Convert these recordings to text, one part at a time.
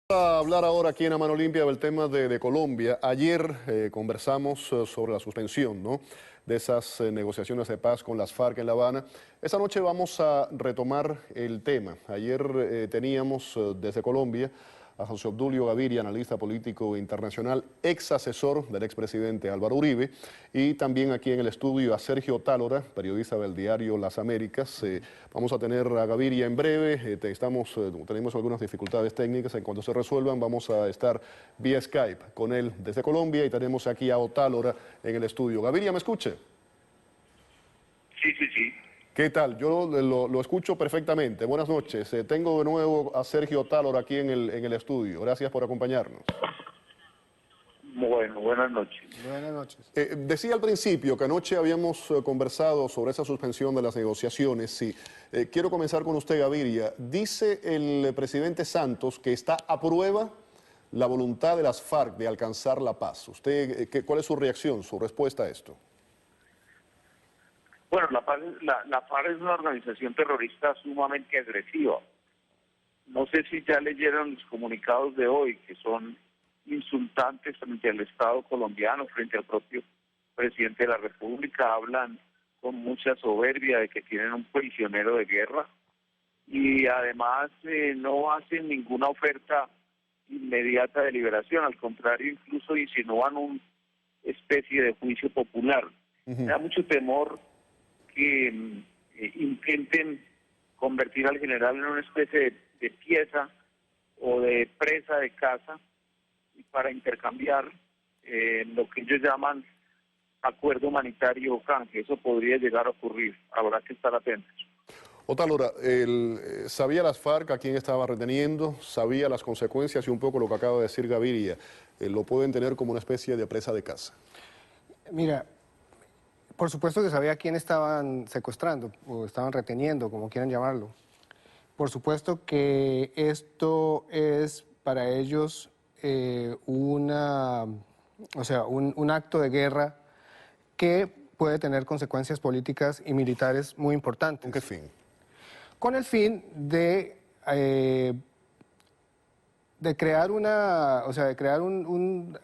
A hablar ahora aquí en A Mano Limpia del tema de Colombia. Ayer conversamos sobre la suspensión, ¿no?, de esas negociaciones de paz con las FARC en La Habana. Esta noche vamos a retomar el tema. Ayer teníamos desde Colombia a José Obdulio Gaviria, analista político internacional, ex asesor del expresidente Álvaro Uribe, y también aquí en el estudio a Sergio Tálora, periodista del diario Las Américas. Vamos a tener a Gaviria en breve, tenemos algunas dificultades técnicas. En cuanto se resuelvan vamos a estar vía Skype con él desde Colombia, y tenemos aquí a Otálora en el estudio. Gaviria, ¿me escuche? Sí, sí, sí. ¿Qué tal? Yo lo escucho perfectamente. Buenas noches. Tengo de nuevo a Sergio Tálora aquí en el estudio. Gracias por acompañarnos. Bueno, buenas noches. Buenas noches. Decía al principio que anoche habíamos conversado sobre esa suspensión de las negociaciones. Sí. Quiero comenzar con usted, Gaviria. Dice el presidente Santos que está a prueba la voluntad de las FARC de alcanzar la paz. ¿Cuál es su reacción, su respuesta a esto? Bueno, la FARC es una organización terrorista sumamente agresiva. No sé si ya leyeron los comunicados de hoy, que son insultantes frente al Estado colombiano, frente al propio presidente de la República. Hablan con mucha soberbia de que tienen un prisionero de guerra y además no hacen ninguna oferta inmediata de liberación. Al contrario, incluso insinúan una especie de juicio popular. Me da mucho temor que intenten convertir al general en una especie de pieza o de presa de caza para intercambiar lo que ellos llaman acuerdo humanitario o canje. Eso podría llegar a ocurrir, habrá que estar atentos. Otálora, ¿sabía las FARC a quién estaba reteniendo? ¿Sabía las consecuencias? Y un poco lo que acaba de decir Gaviria, ¿lo pueden tener como una especie de presa de caza? Mira, por supuesto que sabía a quién estaban secuestrando o estaban reteniendo, como quieran llamarlo. Por supuesto que esto es para ellos un acto de guerra que puede tener consecuencias políticas y militares muy importantes. ¿Con qué fin? Con el fin de crear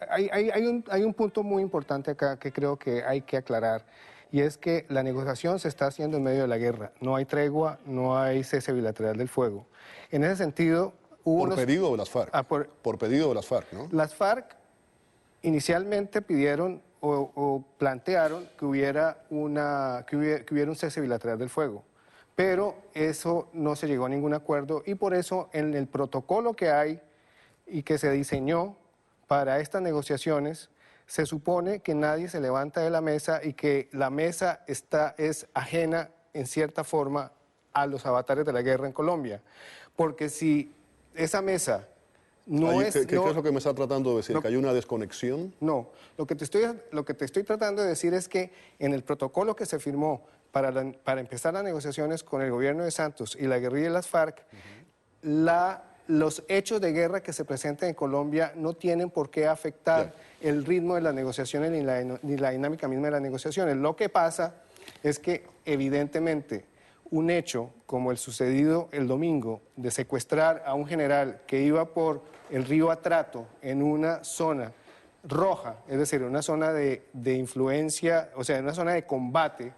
hay un punto muy importante acá que creo que hay que aclarar, y es que la negociación se está haciendo en medio de la guerra. No hay tregua, no hay cese bilateral del fuego. En ese sentido, Por pedido de las FARC. Por pedido de las FARC, ¿no? Las FARC inicialmente pidieron o plantearon que hubiera un cese bilateral del fuego, pero eso no se llegó a ningún acuerdo, y por eso en el protocolo que hay y que se diseñó para estas negociaciones, se supone que nadie se levanta de la mesa y que la mesa es ajena en cierta forma a los avatares de la guerra en Colombia. Porque si esa mesa no es... ¿Qué es lo que me está tratando de decir? ¿Que hay una desconexión? No, lo que te estoy tratando de decir es que en el protocolo que se firmó para empezar las negociaciones con el gobierno de Santos y la guerrilla de las FARC, los hechos de guerra que se presentan en Colombia no tienen por qué afectar el ritmo de las negociaciones ni la dinámica misma de las negociaciones. Lo que pasa es que evidentemente un hecho como el sucedido el domingo de secuestrar a un general que iba por el río Atrato en una zona roja, es decir, una zona de influencia, o sea, una zona de combate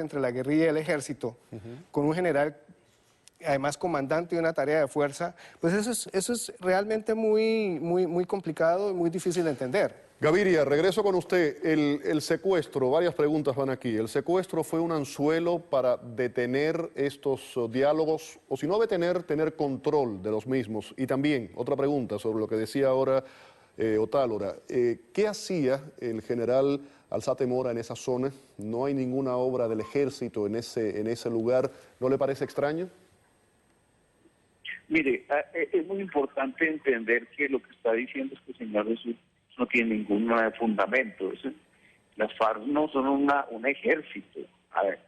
entre la guerrilla y el ejército, con un general además comandante de una tarea de fuerza, pues eso es realmente muy complicado y muy difícil de entender. Gaviria, regreso con usted. El secuestro, varias preguntas van aquí. ¿El secuestro fue un anzuelo para detener estos diálogos, o si no detener, tener control de los mismos? Y también, otra pregunta sobre lo que decía ahora Otálora. ¿Qué hacía el general Alzate Mora en esa zona? ¿No hay ninguna obra del ejército en ese lugar? ¿No le parece extraño? Mire, es muy importante entender que lo que está diciendo este señor Jesús no tiene ningún fundamento. Las FARC no son un ejército. A ver,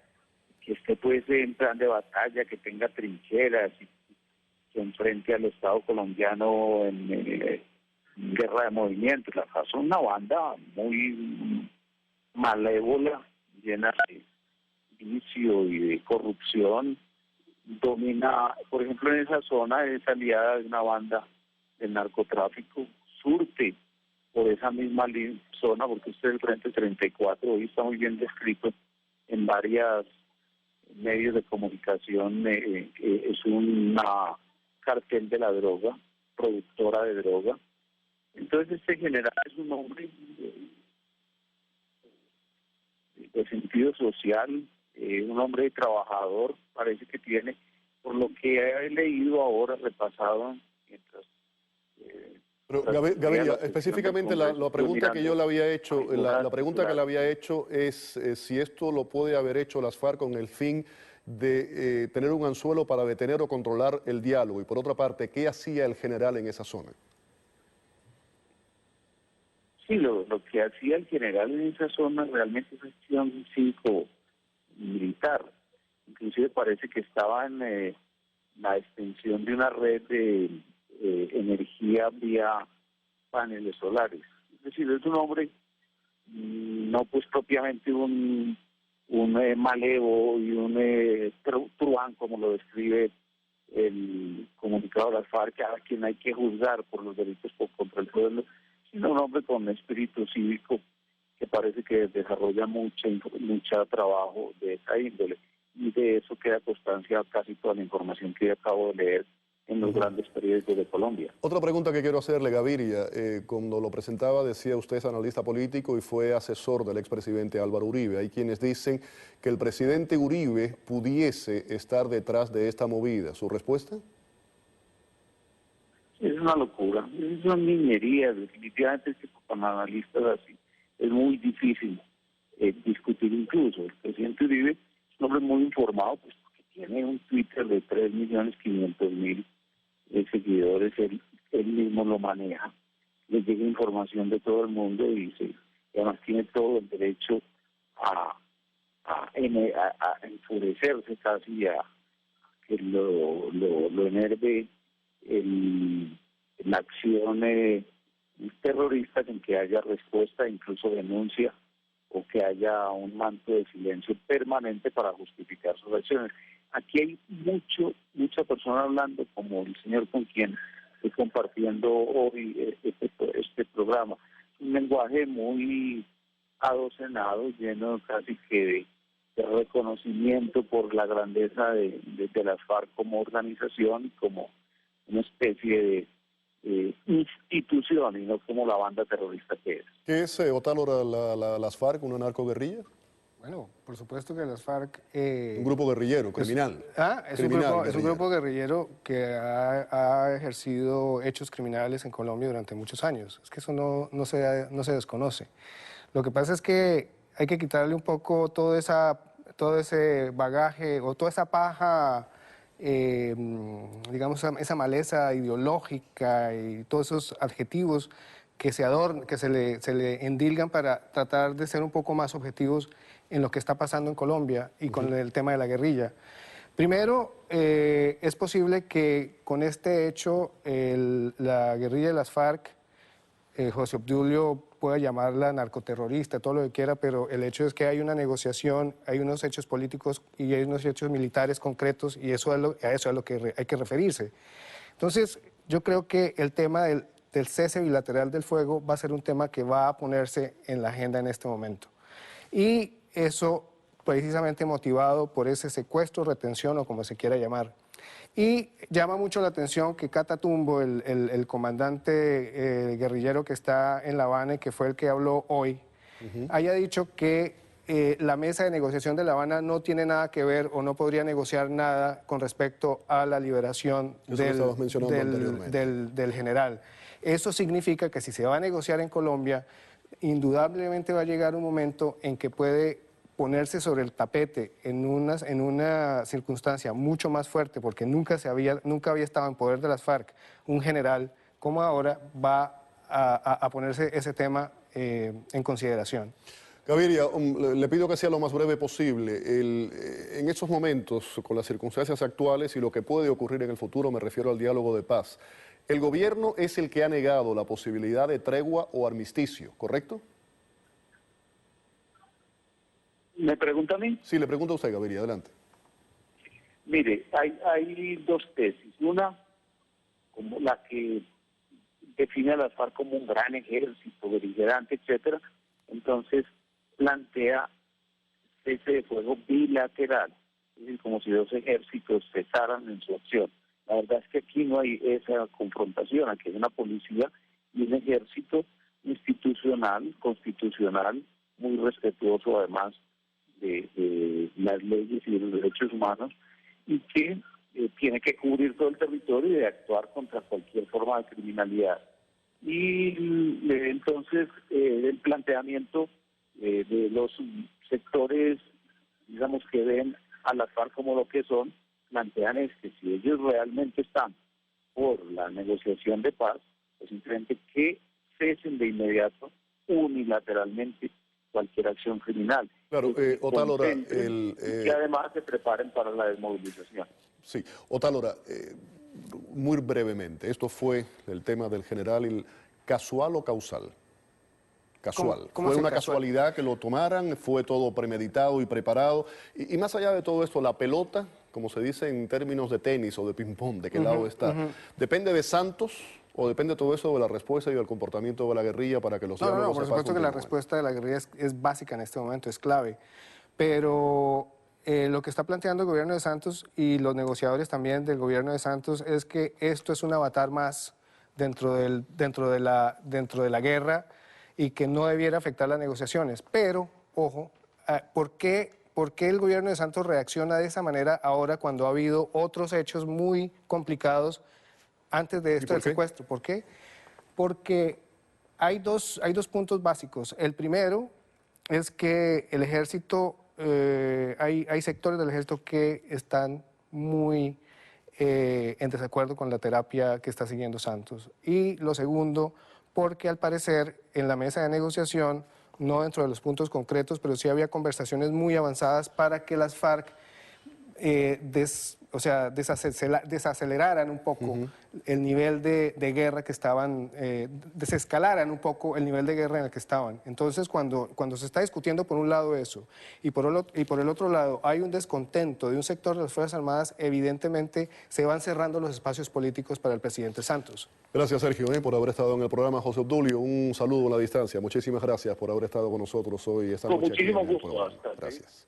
que esté pues en plan de batalla, que tenga trincheras y se enfrente al Estado colombiano en guerra de movimientos. Las FARC son una banda muy malévola, llena de vicio y de corrupción. Domina, por ejemplo, en esa zona es aliada de una banda del narcotráfico surte por esa misma zona, porque usted el Frente 34 hoy está muy bien descrito en varios medios de comunicación, es una cartel de la droga, productora de droga. Entonces este general es un hombre de sentido social, un hombre trabajador, parece que tiene, por lo que he leído ahora, repasado, mientras... Pero Gaviria, específicamente la pregunta que yo le había hecho, la pregunta que le había hecho es si esto lo puede haber hecho las FARC con el fin de tener un anzuelo para detener o controlar el diálogo. Y por otra parte, ¿qué hacía el general en esa zona? Sí, lo que hacía el general en esa zona realmente es acción cívico-militar. Inclusive parece que estaba en la extensión de una red de energía vía paneles solares. Es decir, es un hombre, no pues propiamente un malevo y un truán, como lo describe el comunicado de las FARC, a quien hay que juzgar por los delitos contra el pueblo, sino un hombre con espíritu cívico que parece que desarrolla mucho trabajo de esa índole. Y de eso queda constancia casi toda la información que yo acabo de leer en los grandes periódicos de Colombia. Otra pregunta que quiero hacerle, Gaviria, cuando lo presentaba decía usted es analista político y fue asesor del expresidente Álvaro Uribe. Hay quienes dicen que el presidente Uribe pudiese estar detrás de esta movida. ¿Su respuesta? Es una locura, es una niñería, definitivamente es que con analistas así es muy difícil discutir incluso. El presidente Uribe es un hombre muy informado, pues porque tiene un Twitter de 3.500.000 seguidores, él mismo lo maneja, le llega información de todo el mundo y además tiene todo el derecho a enfurecerse casi, a que lo enerve la acción terrorista, en que haya respuesta, incluso denuncia, o que haya un manto de silencio permanente para justificar sus acciones. Aquí hay mucha persona hablando, como el señor con quien estoy compartiendo hoy este programa. Un lenguaje muy adocenado, lleno casi que de reconocimiento por la grandeza de las FARC como organización, como una especie de institución y no como la banda terrorista que es. ¿Qué es, Otálora, las FARC, una narcoguerrilla? Bueno, por supuesto que las FARC... Un grupo guerrillero, criminal. Es un grupo guerrillero que ha ejercido hechos criminales en Colombia durante muchos años. Es que eso no se desconoce. Lo que pasa es que hay que quitarle un poco todo ese bagaje o toda esa paja, digamos, esa maleza ideológica y todos esos adjetivos que se le endilgan para tratar de ser un poco más objetivos en lo que está pasando en Colombia y con el tema de la guerrilla. Primero, es posible que con este hecho la guerrilla de las FARC, José Obdulio pueda llamarla narcoterrorista, todo lo que quiera, pero el hecho es que hay una negociación, hay unos hechos políticos y hay unos hechos militares concretos y a eso es lo que hay que referirse. Entonces, yo creo que el tema del cese bilateral del fuego va a ser un tema que va a ponerse en la agenda en este momento. Y eso precisamente motivado por ese secuestro, retención o como se quiera llamar. Y llama mucho la atención que Catatumbo, el comandante guerrillero que está en La Habana y que fue el que habló hoy, haya dicho que la mesa de negociación de La Habana no tiene nada que ver o no podría negociar nada con respecto a la liberación del general. Eso significa que si se va a negociar en Colombia, indudablemente va a llegar un momento en que puede ponerse sobre el tapete en una circunstancia mucho más fuerte, porque nunca había estado en poder de las FARC un general, como ahora va a ponerse ese tema en consideración. Gaviria, le pido que sea lo más breve posible. En estos momentos, con las circunstancias actuales y lo que puede ocurrir en el futuro, me refiero al diálogo de paz, el gobierno es el que ha negado la posibilidad de tregua o armisticio, ¿correcto? ¿Me pregunta a mí? Sí, le pregunto a usted, Gaviria, adelante. Mire, hay dos tesis. Una, como la que define a las FARC como un gran ejército, beligerante, etcétera. Entonces plantea cese de fuego bilateral, es decir, como si dos ejércitos cesaran en su acción. La verdad es que aquí no hay esa confrontación, aquí hay una policía y un ejército institucional, constitucional, muy respetuoso además de las leyes y de los derechos humanos, y que tiene que cubrir todo el territorio y de actuar contra cualquier forma de criminalidad. Y entonces el planteamiento de los sectores, digamos, que ven a las FARC como lo que son, plantean es que si ellos realmente están por la negociación de paz, pues simplemente que cesen de inmediato, unilateralmente, cualquier acción criminal. Claro, Otálora, y que además se preparen para la desmovilización. sí, Otálora, muy brevemente, esto fue el tema del general, ¿casual o causal? Casual. ¿Cómo ¿Fue así una casual? casualidad que lo tomaran? ¿Fue todo premeditado y preparado? Y más allá de todo esto, la pelota, como se dice en términos de tenis o de ping-pong, ¿de qué lado está? ¿Depende de Santos o depende todo eso de la respuesta y del comportamiento de la guerrilla para que los No, diálogos por de paz supuesto que la continúen? respuesta de la guerrilla es básica en este momento, es clave. Pero lo que está planteando el gobierno de Santos y los negociadores también del gobierno de Santos es que esto es un avatar más dentro de la guerra y que no debiera afectar las negociaciones. Pero, ojo, ¿por qué el gobierno de Santos reacciona de esa manera ahora cuando ha habido otros hechos muy complicados antes de esto por del qué? secuestro? ¿Por qué? Porque hay dos puntos básicos. El primero es que el ejército, hay sectores del ejército que están muy en desacuerdo con la terapia que está siguiendo Santos. Y lo segundo, porque al parecer en la mesa de negociación, no dentro de los puntos concretos, pero sí había conversaciones muy avanzadas para que las FARC desaceleraran un poco el nivel de guerra que estaban, desescalaran un poco el nivel de guerra en el que estaban. Entonces, cuando se está discutiendo por un lado eso y por el otro lado hay un descontento de un sector de las Fuerzas Armadas, evidentemente se van cerrando los espacios políticos para el presidente Santos. Gracias, Sergio, por haber estado en el programa. José Obdulio, un saludo a la distancia. Muchísimas gracias por haber estado con nosotros hoy esta Con noche aquí en muchísimo el gusto. programa. Hasta Gracias.